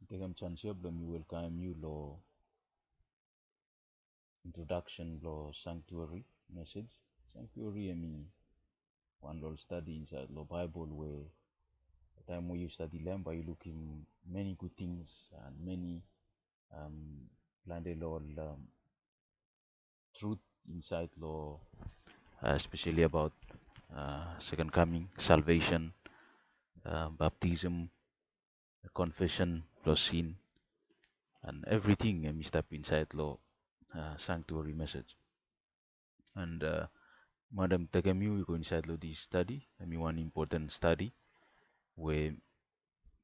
Tegam chansia blami welcome you lo introduction lo sanctuary message. Sanctuary one lo study inside lo Bible where the time where you study lamb by looking many good things and many landed all truth inside law, especially about second coming, salvation, baptism, confession, law sin, and everything we step inside law sanctuary message. And Madam Takemu, we go inside law this study. One important study where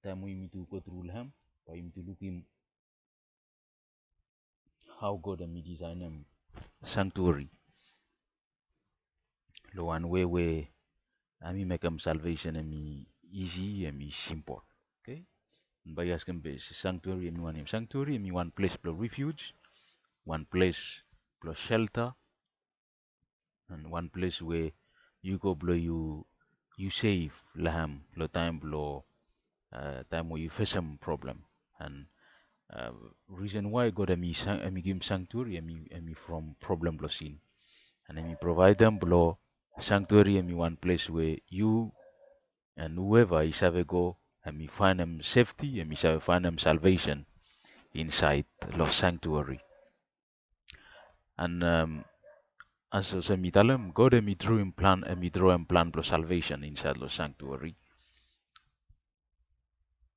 time we need to go through him, by him to look in how God and me design him sanctuary. The one way where I make him salvation and me easy and me simple. Okay. By asking base sanctuary and one sanctuary and one place for refuge, one place for shelter, and one place where you go blow you save laham lo time blow time where you face some problem and uh, reason why God ami give sanctuary ami from problem blow sin and ami provide them blow sanctuary ami one place where you and whoever is have a go ami find them safety ami find them salvation inside lo sanctuary and as ami talem God ami draw him plan blow salvation inside lo sanctuary.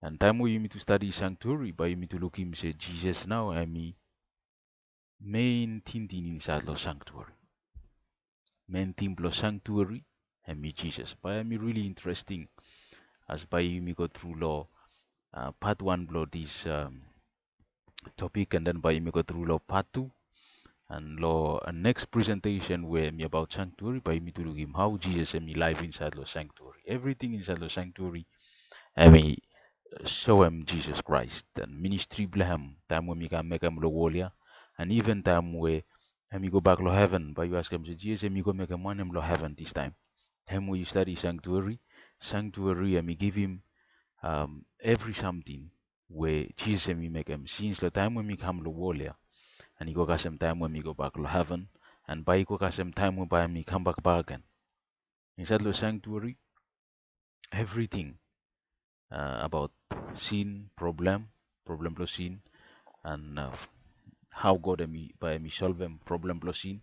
And time we need to study sanctuary, but you need to look him say Jesus now main thing inside the sanctuary. Main thing blow sanctuary Jesus. But really interesting as by me go through law part one blow this topic and then by me go through law part two and law next presentation where me about sanctuary by me to look him how Jesus and me live inside the sanctuary. Everything inside the sanctuary I show him Jesus Christ and ministry blessem time when me can make him lo and even time where me go back to heaven but you ask him say Jesus me go make him one him lo heaven this time where you study sanctuary and me give him every something where Jesus me make him since the time when me come lo and he go got some time when me go back to heaven and by go got some time when by me come back again inside the sanctuary everything about sin problem plus sin and how God by me solve them problem plus sin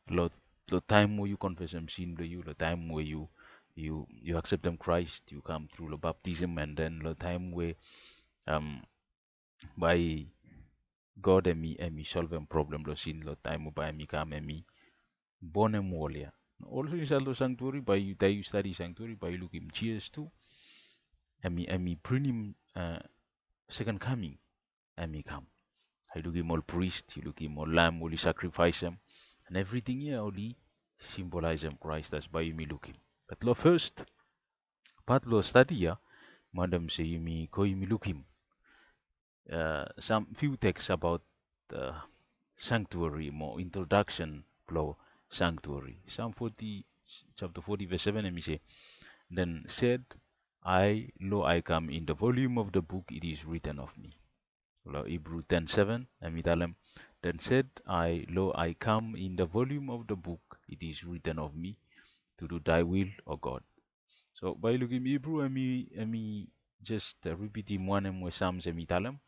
the time where you confess them sin to you the time where you accept them Christ you come through the baptism and then the time where um by God and me solve them problem plus sin the time where by me come and me born and warrior also inside the sanctuary by you that you study sanctuary by looking cheers too and me bring him second coming and me come I look him all priest, you look him all lamb, only sacrifice him, and everything here only symbolize him Christ as by me look him. But lo first, part lo study ya, madam say you me go you me look him. Some few texts about sanctuary, more introduction lo sanctuary. Psalm 40, chapter 40, verse 7, and me say, then said I come in the volume of the book it is written of me. Hebrew 10:7, talem. Then said I, lo, I come in the volume of the book, it is written of me, to do thy will, O God. So by looking Hebrew, just repeat him one and Psalms talem.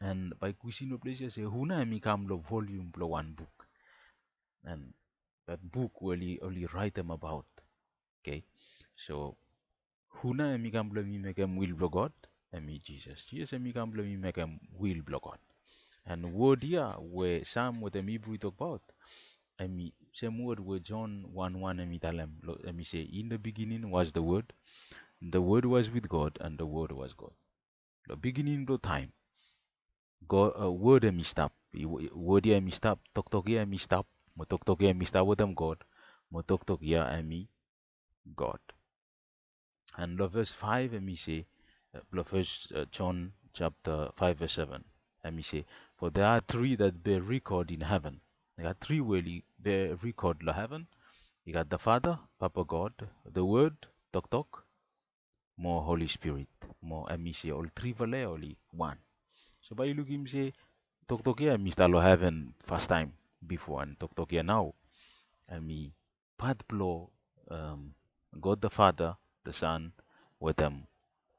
And by question of place, say, huna come the volume, the one book. And that book only write them about. Okay. So, huna come the me make him will, blow God. Jesus. Jesus come the me make him will, blow God. And word here where Psalm what the Hebrew talk about. Same word where John 1:1 talem. Let me say in the beginning was the word was with God, and the word was God. The beginning of time. God word stop. Word here stop. Toktok here stop. Mo toktok here stop with them God. Mo toktok here God. And the verse 5 say the first John chapter 5 verse 7. Let me say, for there are three that bear record in heaven. There are three really bear record in heaven. You got the Father, Papa God, the Word, toktok, more Holy Spirit, more emi say all three vale only one. So by looking say toktok ya mi stalo heaven first time before and toktok ya now. Emi pat blow God the Father, the Son, with them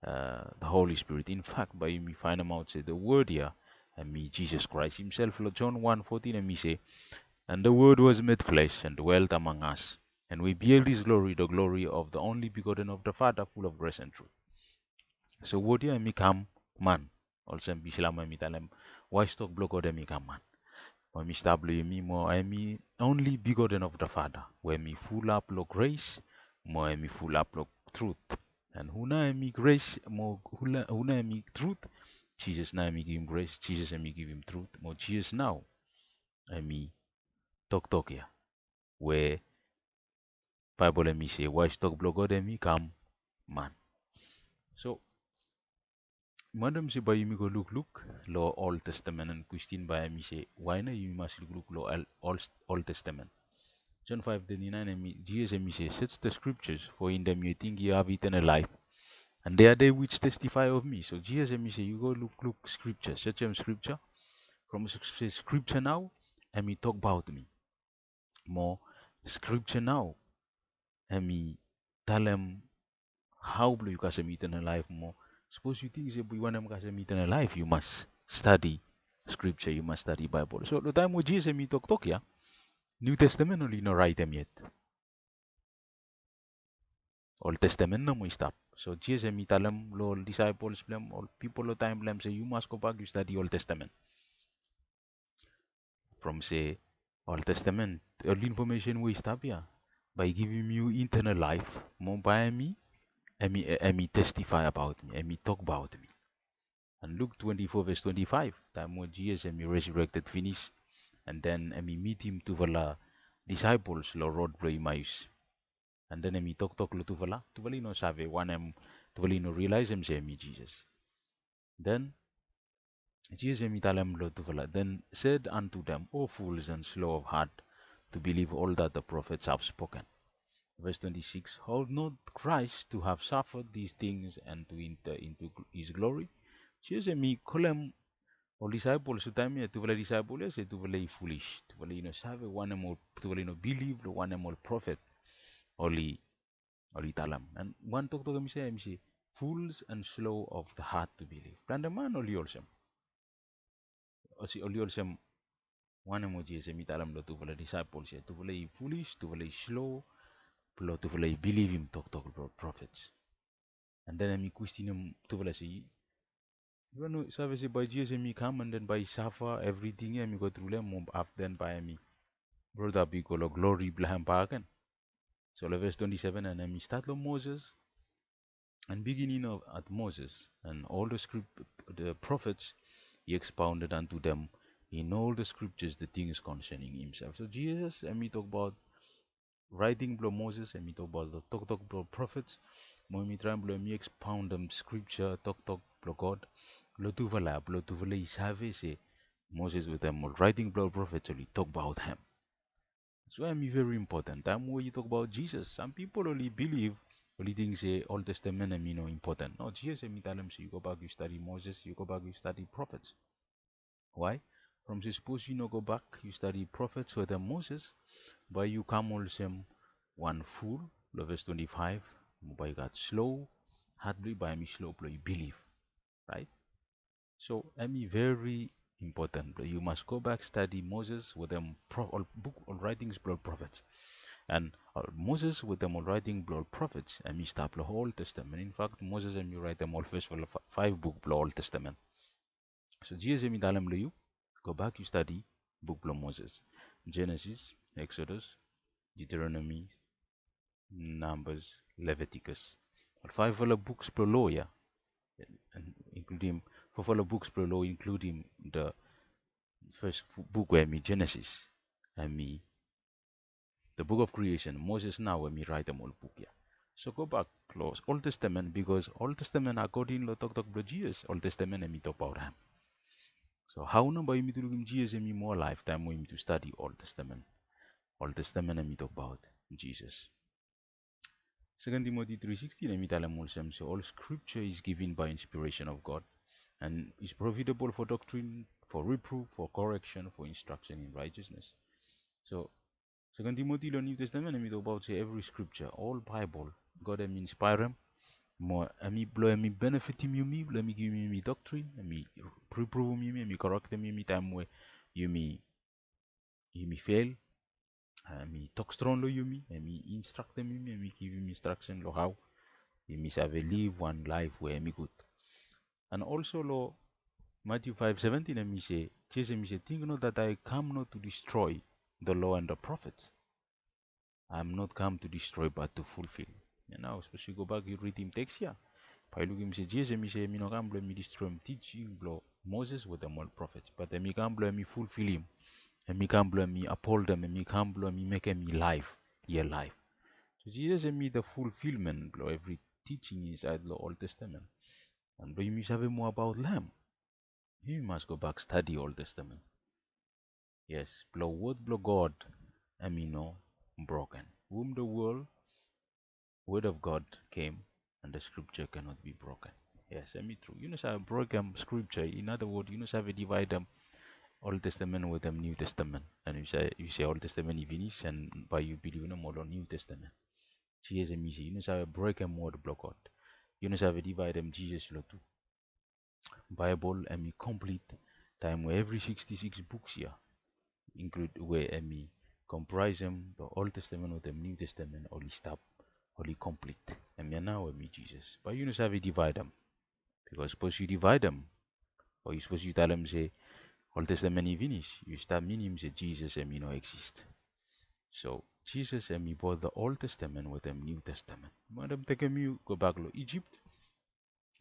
the Holy Spirit. In fact, by me find them out say the word here, and me Jesus Christ himself, John 1:14, and me say, and the word was made flesh and dwelt among us, and we beheld his glory, the glory of the only begotten of the Father, full of grace and truth. So word here me come man. Olsem bisilama mi talem. Why stock block God me come man? When me stable me more I me only begotten of the Father, where me full up lo grace, more me full up lo truth. And huna me grace, more huna me truth. Jesus now me give him grace, Jesus and me give him truth. More Jesus now, I me toktok ya, where Bible and me say, why stock block God and me come man. So madam say by me go look lo Old Testament and question by me say, why na you must look lo Old Testament. John 5:39, Jesus says, search the scriptures, for in them you think you have eternal life, and they are they which testify of me. So Jesus say, you go look scripture, search them scripture, from scripture now, and me talk about me. More scripture now, and me tell them how you can eternal life more. Suppose you think you want them eternal life, you must study scripture, you must study Bible. So the time when Jesus me talk yeah, New Testament only no raetem yet. Old Testament na mo stop. So Jesus mi talem lo disciples blem all people lo time blem say you must go back you study Old Testament. From say Old Testament early information we stop ya by giving you eternal life. Mo by me, emi testify about me, emi talk about me. And Luke 24:25, time when Jesus emi resurrected finish, and then emi meet him to the disciples lo road play Emmaus. And then emi talk lo tuvala no save one tuvala no realize him say emi Jesus. Then Jesus emi talem lo tuvala then said unto them, O fools and slow of heart, to believe all that the prophets have spoken. Verse 26, hold not Christ to have suffered these things and to enter into his glory. Jesus emi kolem all disciples to time tuvala disciples say tuvala foolish, tuvala no save one more tuvala no believe the one more prophet only talem. And one talk to me say, fools and slow of the heart to believe. Plan the man only olsem. Only olsem one emoji say me talem lo tuvala disciples say tuvala foolish, tuvala slow, plo tuvala believe him toktok prophets. And then I question him tuvala say, you know, service by Jesus me come and then by suffer everything I me go through them up then by me. Brother be go glory blessem again. So verse 27 and I start lo Moses. And beginning of at Moses and all the prophets, he expounded unto them in all the scriptures the things concerning himself. So Jesus, and we talk about writing below Moses, and we talk about the toktok below prophets. When we try below me expound them scripture, toktok below God, lo tuvala isave say Moses with them writing below prophets, only talk about him. So I mean very important. Time where you talk about Jesus, some people only believe only things say Old Testament and no important. No, Jesus and me tell them so you go back, you study Moses, you go back, you study prophets. Why? From suppose you go back, you study prophets with them Moses, but you come olsem one fool, verse 25, by God slow, hardly by me slow, you believe. Right? So I mean very important. You must go back study Moses with them all book or writings blood prophets. And Moses with them all writing blood prophets and me start the whole testament. In fact, Moses and me write them all first for 5 book blood Old Testament. So Jesus and me tell them you go back you study book blood Moses. Genesis, Exodus, Deuteronomy, Numbers, Leviticus. 5 books per law, yeah. And including 4 books per law, including the first book where me Genesis and me the book of creation. Moses now when me write them all book, yeah. So go back close Old Testament because Old Testament according to talk Jesus Old Testament and me talk about him. So how no by me to look in Jesus and me more lifetime when me to study Old Testament and me talk about Jesus. 2 Timothy 3:16, emia talem olsem, so all scripture is given by inspiration of God and is profitable for doctrine, for reproof, for correction, for instruction in righteousness. So 2 Timothy lo New Testament emi talk about say every scripture, all Bible, God emi inspire them, more emi blow emi benefit him yumi, blow emi give me doctrine, emi reprove him yumi, emi correct him yumi time where yumi fail, emi talk strong lo yumi, emi instruct him yumi, emi give him instruction lo how yumi have live one life where emi good. And also lo Matthew 5:17 emi say, Jesus emi say, think not that I come not to destroy the law and the prophets. I am not come to destroy but to fulfill. And now, especially go back, you read him text here. Pai look him say, Jesus emi say, me no come blow me destroy him teaching blow Moses with them all prophets, but emi come blow me fulfill him. Emi come blow me uphold them, emi come blow me make emi life, your life. So Jesus emi the fulfillment blow every teaching inside the Old Testament. And blow you must have more about them. You must go back study Old Testament. Yes, blow word blow God, emi no broken. Whom the word of God came, and the scripture cannot be broken. Yes, emi true. You know, have broken scripture. In other words, you know, have divide them Old Testament with them New Testament, and you say Old Testament you finish, and by you believe in more New Testament. Jesus emi say, you know, have broken word block God. You know, have divide them Jesus lo too. Bible emi complete time where every 66 books here include where emi comprise them the Old Testament with the New Testament only stop only complete. Emi now emi Jesus. But you know have to divide them. Because suppose you divide them, or you suppose you tell them say Old Testament you finish, you start minim say Jesus emi no exist. So Jesus emi both the Old Testament with the New Testament. Madam take emi go back to Egypt,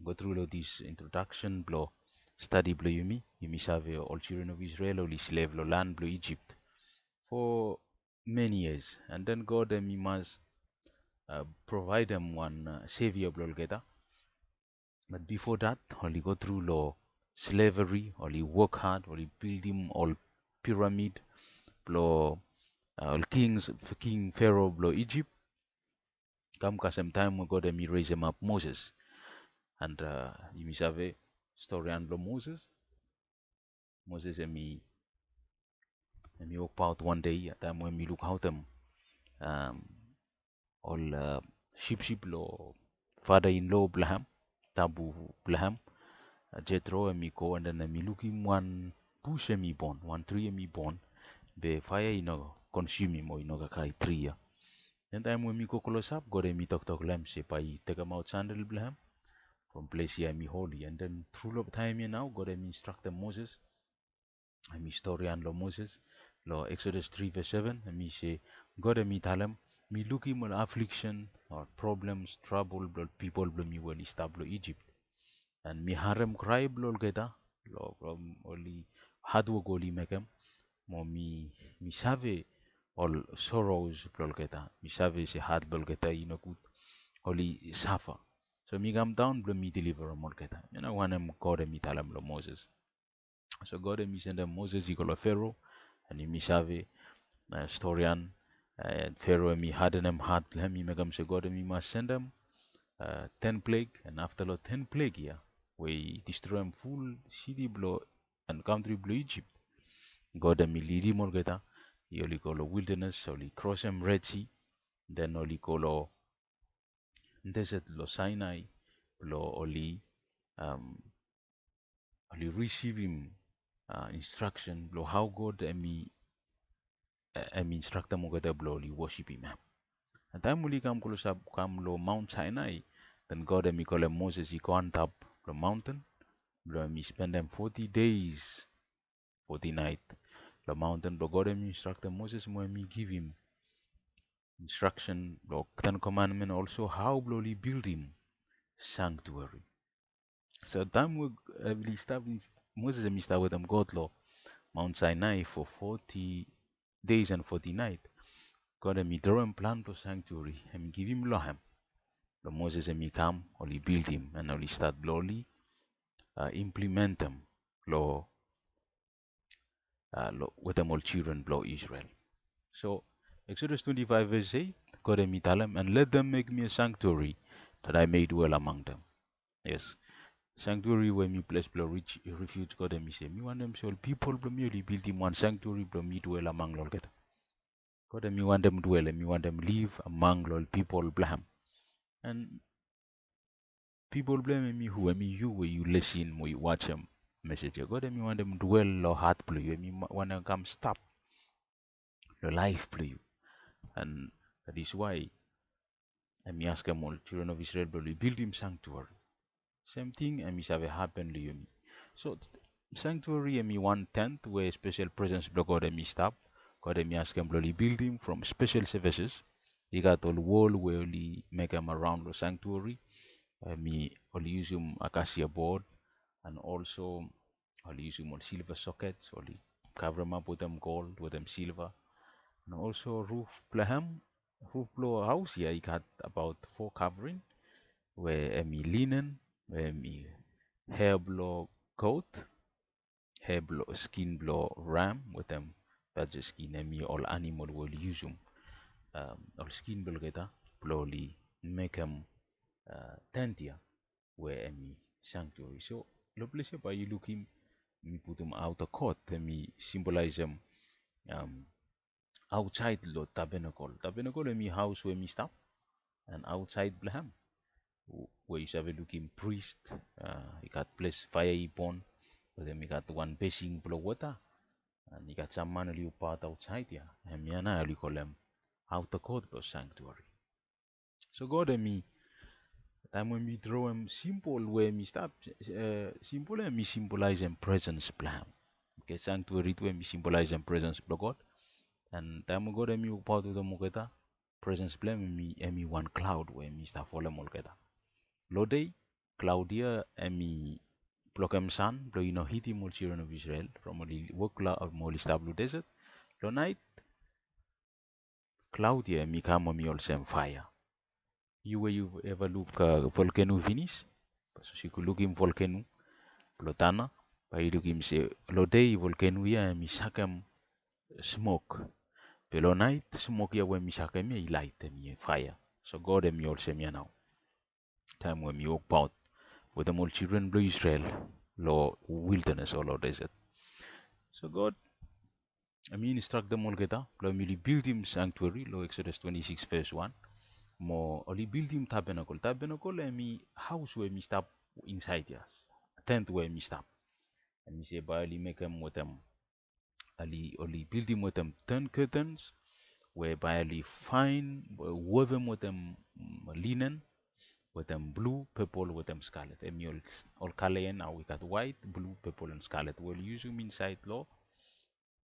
go through this introduction blow study blow yumi have all children of Israel only slave lo land blow Egypt for many years, and then God must provide them one savior blow together. But before that, only go through law slavery, only work hard, only build him all pyramid, blow all kings, King Pharaoh blow Egypt. Come some time God raise him up Moses, and you must have a story and Moses. Moses walk out one day at time when we look out them all sheep law father-in-law Blaham, tabu Blaham, Jethro go, and then look him one bush born, one tree born, the fire consume him or kai tree. And time when go close up, got toktok lamp shape, I take him out sandal Blaham from place here holy, and then through time now got instruct them Moses. Story and lo Moses, lo Exodus 3:7, and say, God talem, me look him on affliction or problems, trouble, blood people blow me when he stop Egypt. And me harem cry blow geta, lo only hard work only make him, mo me save all sorrows blow geta, me save se hard blow geta, good, only suffer. So me come down blow me deliver more geta. You know, one God talem lo Moses. So God send them Moses, he call a Pharaoh, and he misave historian, and Pharaoh harden them hard, he make them say God must send them 10 plague, and after the 10 plague here, we destroy them full city blow and country blow Egypt. God lead him all geta, he only call a wilderness, only cross him Red Sea, then only call a desert lo Sinai, blow only receive him instruction blow how God instruct them to blow worship him. And time when he come close up come lo Mount Sinai, then God call him Moses, he go on top the mountain, blow spend them 40 days, 40 night the mountain, blow God instruct them Moses when give him instruction blow 10 commandment also how blow build him sanctuary. So time we start Moses start with them God law Mount Sinai for 40 days and 40 nights. God draw him plan for sanctuary and give him lahem. The Moses come, only build him and only start slowly implement them law with them all children blow Israel. So Exodus 25 verse 8, God emi talem, and let them make me a sanctuary, that I may dwell among them. Yes. Sanctuary where me place below refuge God emi say. Me want them so people from me only build him one sanctuary from me dwell among lol get. God emi want them dwell, and me want them live among lol people blessem. And people blame me who me you where you listen, where you watch them message. God emi want them dwell or heart play you. Me want them come stop the life play you. And that is why I ask them all children of Israel build him sanctuary. Same thing I have happened to you. So sanctuary I 1/10 where special presence block God I stop. God I ask him build him from special services. He got all wall where only make him around the sanctuary. Me only use him acacia board, and also only use him on silver sockets, only cover them up with them gold, with them silver. And also roof blow house here he got about 4 covering where me linen, where me hair blow coat, hair blow skin blow ram with them that's the skin me all animal will use them all skin blow get blowly make them tentia where me sanctuary. So lo place by you looking me put them out of court me symbolize them outside lo tabernacle me house where me stop, and outside blaham where you have a looking priest, you got place fire upon, but then you got one basin blow water, and you got some man you part outside yeah, and me and I call them outer court but sanctuary. So God and me, time when we draw them simple where me stop, simple and me symbolize them presence plan. Okay, sanctuary to me symbolize them presence blow God, and time God and me part of the moketa presence plan me one cloud where me start follow molketa. Lodei, Claudia, emi blokem san, blo ino hiti mol children of Israel from oli wokla of mol istablu desert. Lo night, Claudia emi kama mi olsem fire. You where you ever look volcano Venice? So she could look in volcano, plotana, by look him say lodei volcano ya emi sakam smoke. Pero night smoke ya when mi sakam ya light emi fire. So God emi olsem ya now. Time when mi walk out with the more children of Israel, lo wilderness or lo desert. So God, instruct them all geta, lo build him sanctuary, lo Exodus 26 verse 1. Mo only build him tabernacle. Tabernacle house where me stop inside yes. Tent where me stop. And me say by make them with them. Only build him with them 10 curtains, whereby only fine wove them with them linen, with them blue, purple, with them scarlet. And all color now we got white, blue, purple, and scarlet. We'll use them inside law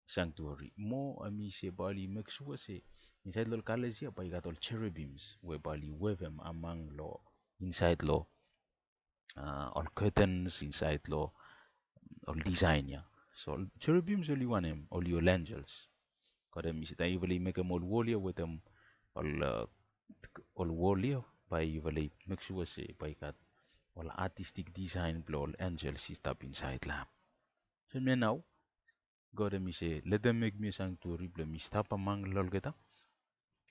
sanctuary. More say bali make sure say inside law colors here, but you got all cherubims whereby you weave them among law inside law, all curtains inside law, all design yeah. So cherubims only one them, all your angels. Cause them is that you make them all warrior with them all warrior by you make sure say by got all artistic design blow all angels is up inside lamp. So me now God me say let them make me a sanctuary blow me stop among lolgeta.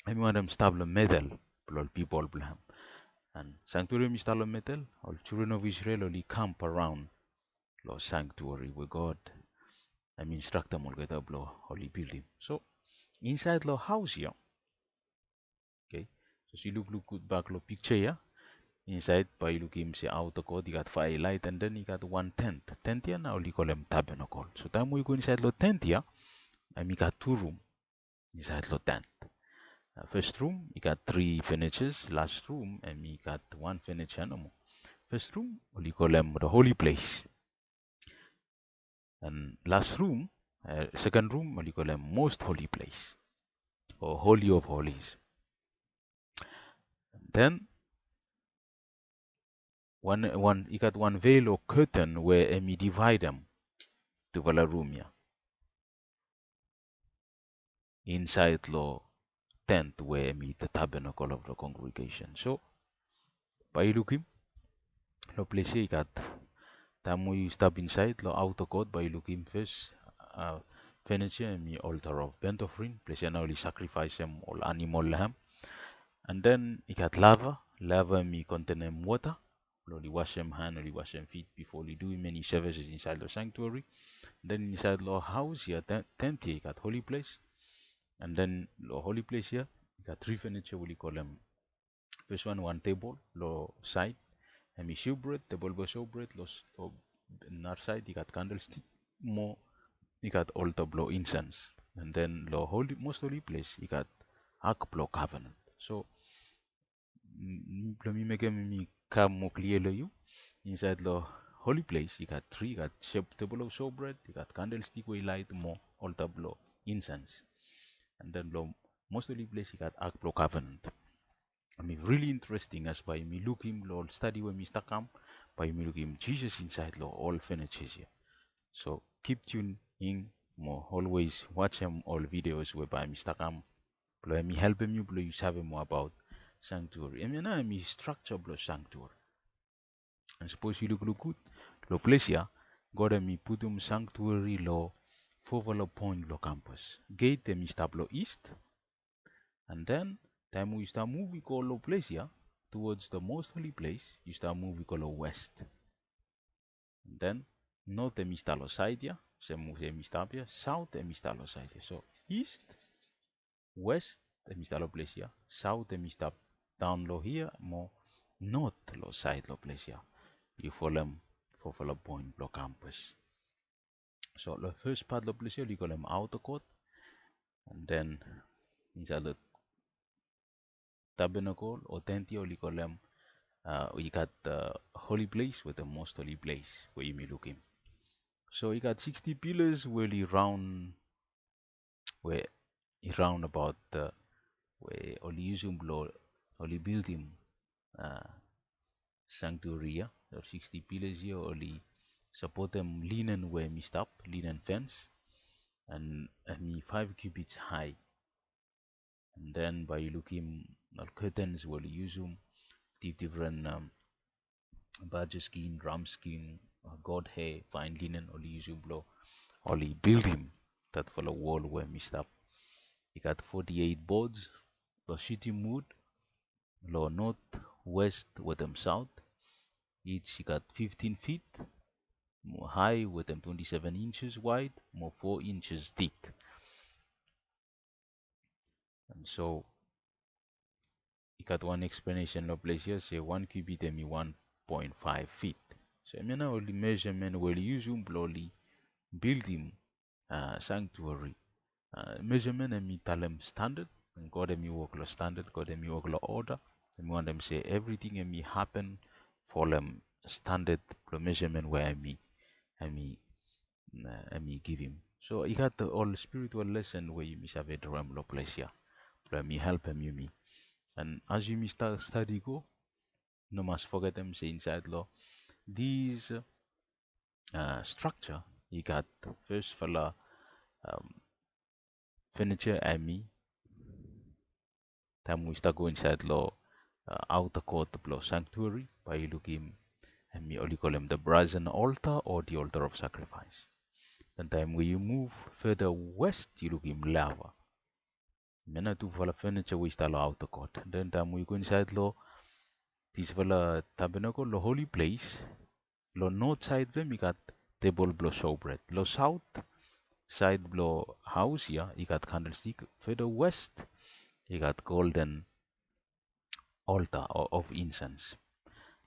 I want them stop the metal blow people blam. And sanctuary me stop the metal, all children of Israel only camp around lo sanctuary where God instruct them all get up blow holy building. So inside lo house here. Okay. So you look good back lo picture here. Inside by looking say outer court you got firelight, and then you got one tent. Tent here now we call them tabernacle. So time we go inside the tent here, and we got 2 rooms inside the tent. First room you got 3 furnitures. Last room and we got 1 furniture no more. First room we call them the holy place, and last room, second room we call them most holy place or holy of holies. And then one you got 1 veil or curtain where we divide them to the room here. Inside the tent where meet the tabernacle of the congregation. So by looking, the place you got time you step inside the outer court by looking first furniture and me altar of burnt offering, place now only sacrifice them all animal lamb. And then you got lava. Lava me contain water. Only wash them hand, only wash them feet before you do many services inside the sanctuary. Then inside the house here, tent here, you got holy place. And then the holy place here, you got three furniture, we call them. First one table, lo side. And me showbread, table by showbread, los another side, you got candlestick. More, you got altar blow incense. And then the holy, most holy place, you got ark blow covenant. So, let me make me come more clearly you. Inside the holy place, you got three, you got table of showbread, you got candlestick where you light more altar blow incense. And then the most holy place, you got ark blow covenant. I mean, really interesting as by me look him, Lord, study when me stuck by me look him, Jesus inside law, all finishes here. So keep tuned in more, always watch him all videos whereby me stuck blow me help him you blow you have more about sanctuary. I mean, me structure blow sanctuary. And suppose you look good, lo place here, God and me put him sanctuary law, for point law campus. Gate me stablo east, and then time we start moving call place here towards the most holy place, you start moving call west. And then north emistalo side here, same here, south emistalo side here. So east, west emistalo place here, south emistap down low here, more north low side low place here. You follow point block campus. So the first part low place here, you call them outer court, and then inside the tabernacle or tent here, you call them you got the holy place with the most holy place where you may look in. So you got 60 pillars where you round about the where only use him blow only build him sanctuary. There 60 pillars here only support them linen where me stop linen fence and me 5 cubits high. And then by looking curtains will use them different badger skin, ram skin, god hair, fine linen, only use blow, only build him that for the wall where missed up. He got 48 boards, the city mood, low north, west, with them south. Each he got 15 feet, more high with them 27 inches wide, more 4 inches thick. And so he got one explanation of place here, say 1 cubit and 1.5 feet. So I mean only measurement will use him blowly build him sanctuary. Measurement and me talem standard, and God and me work lo standard, God and me work lo order. And me want them say everything and me happen for them standard measurement where I me give him. So he got the all spiritual lesson where you miss have a drum lo place here. Where me help him you me. And as you me start study go, no must forget them say inside law. These structure you got first fella furniture and me time we start go inside law outer court blow sanctuary by looking and me only call them the brazen altar or the altar of sacrifice. Then time when you move further west you look in lava. Mena tu for the furniture we start outer court. Then time we go inside law this for the tabernacle the holy place. Lo north side them you got table blow showbread. Lo south side blow house here you got candlestick. Further west you got golden altar of incense.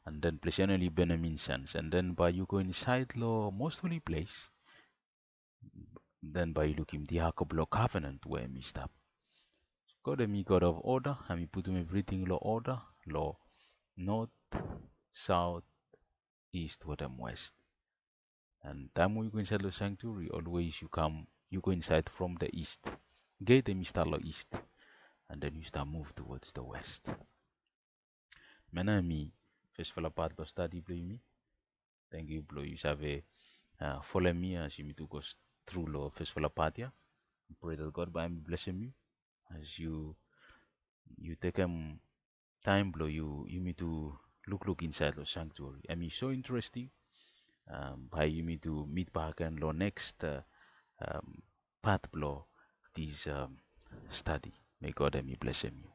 And then pleasantly burn incense. And then by you go inside the most holy place, then by you look him the ark of law covenant where me stop. God and me God of order, and me put him everything law order, law north, south, east, west, and west. And time when you go inside the sanctuary, always you go inside from the east. Gate and me start law east, and then you start move towards the west. Mena me first for the part of study play me. Thank you, blow. You have a follow me as you to go through law first for the part here. Pray that God by me blessem you as you take time blow you need to look inside the sanctuary. I mean so interesting. By you need to meet back and law next part blow this study. May God and me blessem you.